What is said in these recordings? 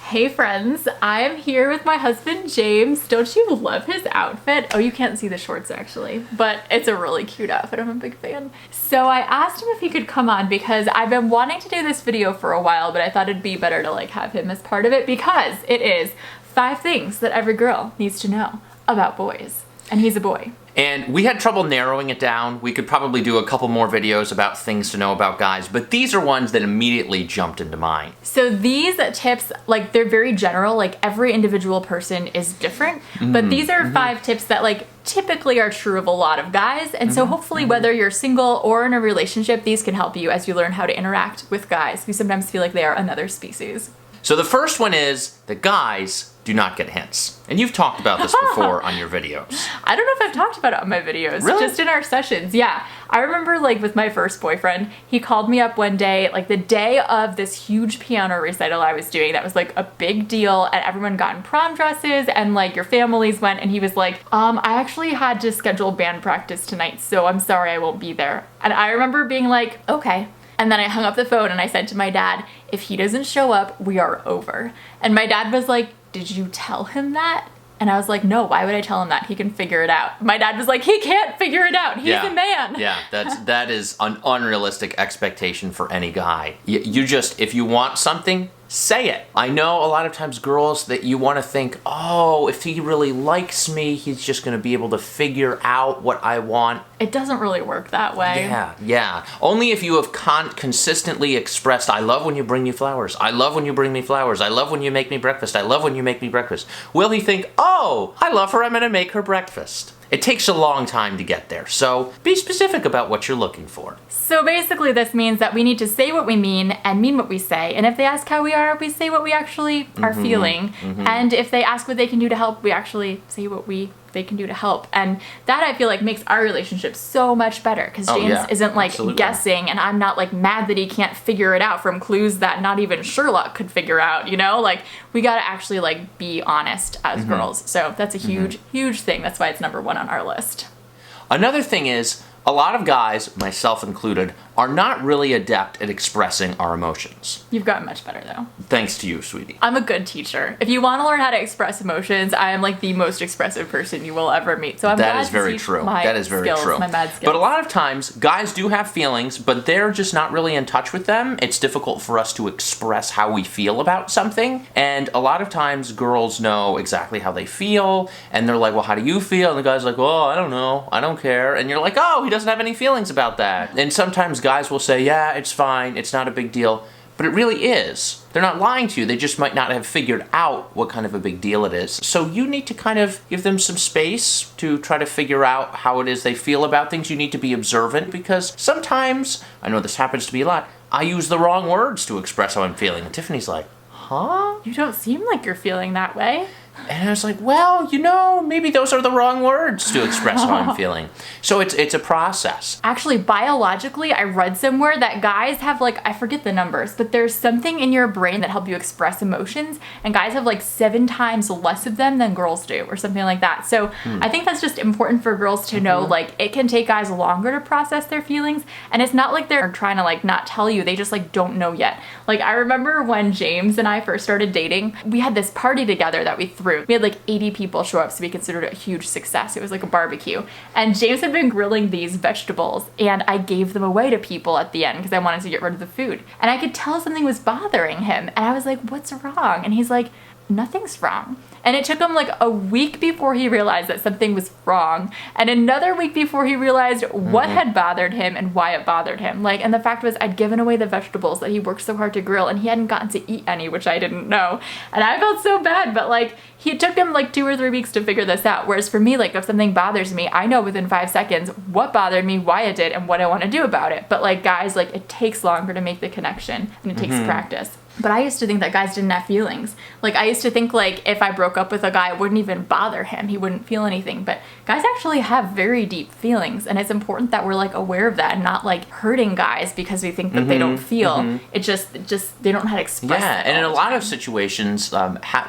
Hey friends, I am here with my husband James. Don't you love his outfit? Oh, you can't see the shorts actually, but it's a really cute outfit. I'm a big fan. So I asked him if he could come on because I've been wanting to do this video for a while, but I thought it'd be better to like have him as part of it because it is 5 things that every girl needs to know about boys. And he's a boy. And we had trouble narrowing it down. We could probably do a couple more videos about things to know about guys, but these are ones that immediately jumped into mind. So these tips, like they're very general, like every individual person is different, but these are 5 tips that like typically are true of a lot of guys. And so hopefully whether you're single or in a relationship, these can help you as you learn how to interact with guys who sometimes feel like they are another species. So the first one is that guys do not get hints. And you've talked about this before on your videos. I don't know if I've talked about it on my videos. Really? Just in our sessions, yeah. I remember like with my first boyfriend, he called me up one day, like the day of this huge piano recital I was doing that was like a big deal and everyone got in prom dresses and like your families went, and he was like, I actually had to schedule band practice tonight, so I'm sorry I won't be there. And I remember being like, okay. And then I hung up the phone and I said to my dad, if he doesn't show up, we are over. And my dad was like, did you tell him that? And I was like, no, why would I tell him that? He can figure it out. My dad was like, he can't figure it out. He's a man. Yeah, that is an unrealistic expectation for any guy. You just, if you want something, say it. I know a lot of times girls that you want to think, oh, if he really likes me, he's just going to be able to figure out what I want. It doesn't really work that way. Yeah. Only if you have consistently expressed, I love when you bring me flowers. I love when you bring me flowers. I love when you make me breakfast. I love when you make me breakfast. Will he think, oh, I love her, I'm going to make her breakfast? It takes a long time to get there, so be specific about what you're looking for. So basically this means that we need to say what we mean and mean what we say. And if they ask how we are, we say what we actually are feeling. And if they ask what they can do to help, we actually say what they can do to help. And that I feel like makes our relationship so much better because James isn't like guessing, and I'm not like mad that he can't figure it out from clues that not even Sherlock could figure out, you know? Like we gotta actually like be honest as girls. So that's a huge thing. That's why it's number 1 on our list. Another thing is, a lot of guys, myself included, are not really adept at expressing our emotions. You've gotten much better though. Thanks to you, sweetie. I'm a good teacher. If you want to learn how to express emotions, I am like the most expressive person you will ever meet. So I'm glad to teach my skills, my mad skills. But a lot of times, guys do have feelings, but they're just not really in touch with them. It's difficult for us to express how we feel about something. And a lot of times, girls know exactly how they feel, and they're like, well, how do you feel? And the guy's like, oh, I don't know. I don't care. And you're like, oh, he doesn't have any feelings about that. And sometimes guys will say, yeah, it's fine, it's not a big deal, but it really is. They're not lying to you, they just might not have figured out what kind of a big deal it is. So you need to kind of give them some space to try to figure out how it is they feel about things. You need to be observant because sometimes, I know this happens to me a lot, I use the wrong words to express how I'm feeling. And Tiffany's like, huh? You don't seem like you're feeling that way. And I was like, well, you know, maybe those are the wrong words to express how I'm feeling. So it's a process. Actually, biologically, I read somewhere that guys have like, I forget the numbers, but there's something in your brain that help you express emotions, and guys have like 7 times less of them than girls do, or something like that. So I think that's just important for girls to know, like it can take guys longer to process their feelings, and it's not like they're trying to like not tell you, they just like don't know yet. Like I remember when James and I first started dating, we had this party together that we threw. We had like 80 people show up, so we considered it a huge success. It was like a barbecue. And James had been grilling these vegetables, and I gave them away to people at the end because I wanted to get rid of the food. And I could tell something was bothering him. And I was like, what's wrong? And he's like, nothing's wrong. And it took him like a week before he realized that something was wrong, and another week before he realized what had bothered him and why it bothered him. Like, and the fact was I'd given away the vegetables that he worked so hard to grill, and he hadn't gotten to eat any, which I didn't know. And I felt so bad, but like it took him like 2 or 3 weeks to figure this out. Whereas for me, like if something bothers me, I know within 5 seconds what bothered me, why it did, and what I want to do about it. But like guys, like it takes longer to make the connection, and it takes practice. But I used to think that guys didn't have feelings. Like I used to think like if I broke up with a guy, it wouldn't even bother him. He wouldn't feel anything. But guys actually have very deep feelings, and it's important that we're like aware of that and not like hurting guys because we think that they don't feel. It just they don't know how to express it. Yeah, and in a lot of situations,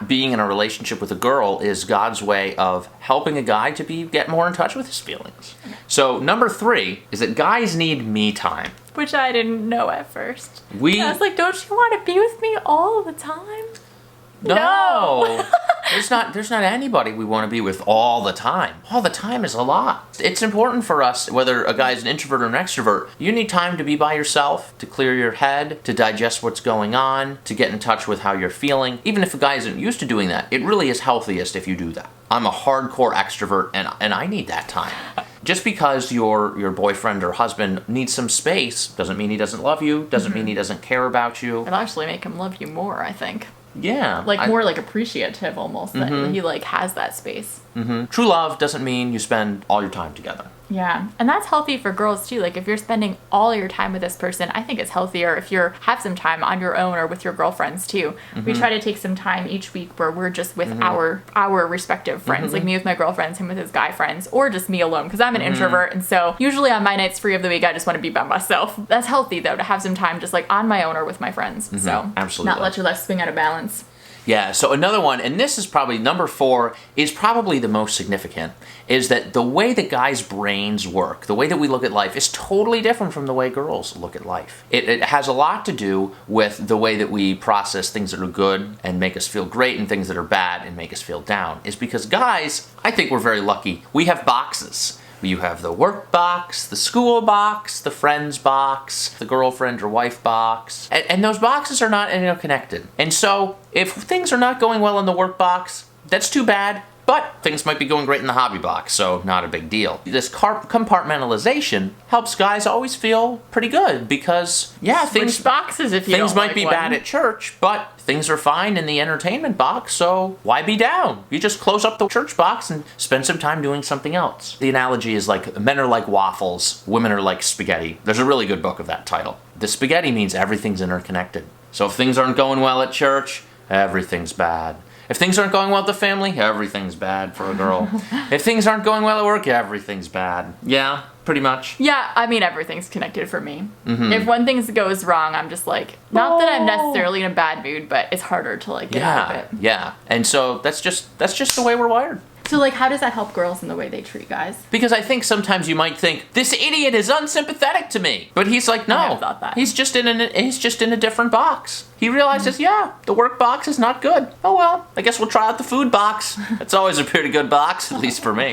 being in a relationship with a girl is God's way of helping a guy to get more in touch with his feelings. So number 3 is that guys need me time. Which I didn't know at first. I was like, don't you want to be with me all the time? No. There's not anybody we want to be with all the time. All the time is a lot. It's important for us, whether a guy's an introvert or an extrovert, you need time to be by yourself, to clear your head, to digest what's going on, to get in touch with how you're feeling. Even if a guy isn't used to doing that, it really is healthiest if you do that. I'm a hardcore extrovert and I need that time. Just because your boyfriend or husband needs some space doesn't mean he doesn't love you, doesn't mean he doesn't care about you. It'll actually make him love you more, I think. Yeah. Like more like appreciative almost, that he like has that space. True love doesn't mean you spend all your time together. Yeah, and that's healthy for girls too. Like if you're spending all your time with this person, I think it's healthier if you have some time on your own or with your girlfriends too. We try to take some time each week where we're just with our respective friends, like me with my girlfriends, him with his guy friends, or just me alone because I'm an introvert, and so usually on my nights free of the week I just want to be by myself. That's healthy though, to have some time just like on my own or with my friends. So absolutely, not let your life swing out of balance. Yeah, so another one, and this is probably number 4, is probably the most significant, is that the way that guys' brains work, the way that we look at life, is totally different from the way girls look at life. It has a lot to do with the way that we process things that are good and make us feel great and things that are bad and make us feel down. Is because guys, I think we're very lucky, we have boxes. You have the work box, the school box, the friends box, the girlfriend or wife box, and those boxes are not interconnected. And so if things are not going well in the work box, that's too bad, but things might be going great in the hobby box, so not a big deal. This compartmentalization helps guys always feel pretty good because, yeah, Switch boxes if you things don't might like be one. bad at church, but things are fine in the entertainment box, so why be down? You just close up the church box and spend some time doing something else. The analogy is like men are like waffles, women are like spaghetti. There's a really good book of that title. The spaghetti means everything's interconnected. So if things aren't going well at church, everything's bad. If things aren't going well with the family, everything's bad for a girl. If things aren't going well at work, everything's bad. Yeah, pretty much. Yeah, I mean, everything's connected for me. If one thing goes wrong, I'm just like, not that I'm necessarily in a bad mood, but it's harder to like get out of it. Yeah. And so that's just the way we're wired. So like, how does that help girls in the way they treat guys? Because I think sometimes you might think, this idiot is unsympathetic to me. But he's like, no, I have thought that. he's just in a different box. He realizes, yeah, the work box is not good. Oh well, I guess we'll try out the food box. It's always a pretty good box, at least for me.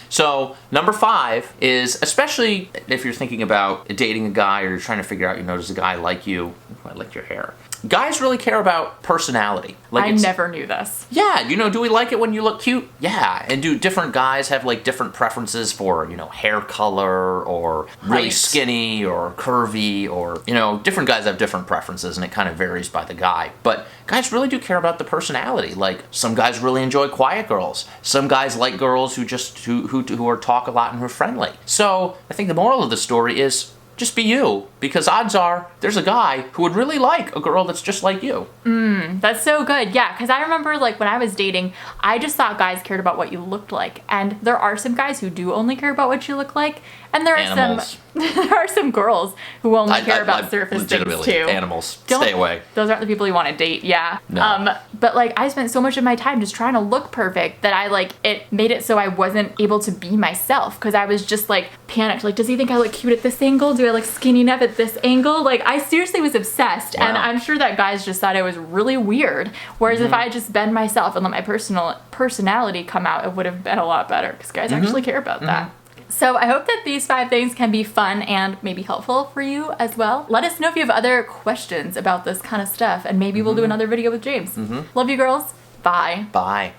So number 5 is, especially if you're thinking about dating a guy or you're trying to figure out, does a guy like you? I like your hair. Guys really care about personality. I never knew this. Yeah, do we like it when you look cute? Yeah, and do different guys have like different preferences for, hair color or really skinny or curvy or, different guys have different preferences and it kind of varies by the guy. But guys really do care about the personality. Like some guys really enjoy quiet girls. Some guys like girls who are talk a lot and who are friendly. So I think the moral of the story is just be you, because odds are there's a guy who would really like a girl that's just like you. That's so good. Yeah, because I remember like when I was dating, I just thought guys cared about what you looked like. And there are some guys who do only care about what you look like. And there are some girls who only care about surface things too. Animals. Stay away. Those aren't the people you want to date, yeah. No. But like I spent so much of my time just trying to look perfect that it made it so I wasn't able to be myself because I was just like panicked. Like, does he think I look cute at this angle? Do I look skinny enough at this angle? Like I seriously was obsessed. Wow. And I'm sure that guys just thought it was really weird. Whereas if I had just been myself and let my personality come out, it would have been a lot better because guys actually care about that. So I hope that these 5 things can be fun and maybe helpful for you as well. Let us know if you have other questions about this kind of stuff and maybe we'll do another video with James. Love you girls. Bye. Bye.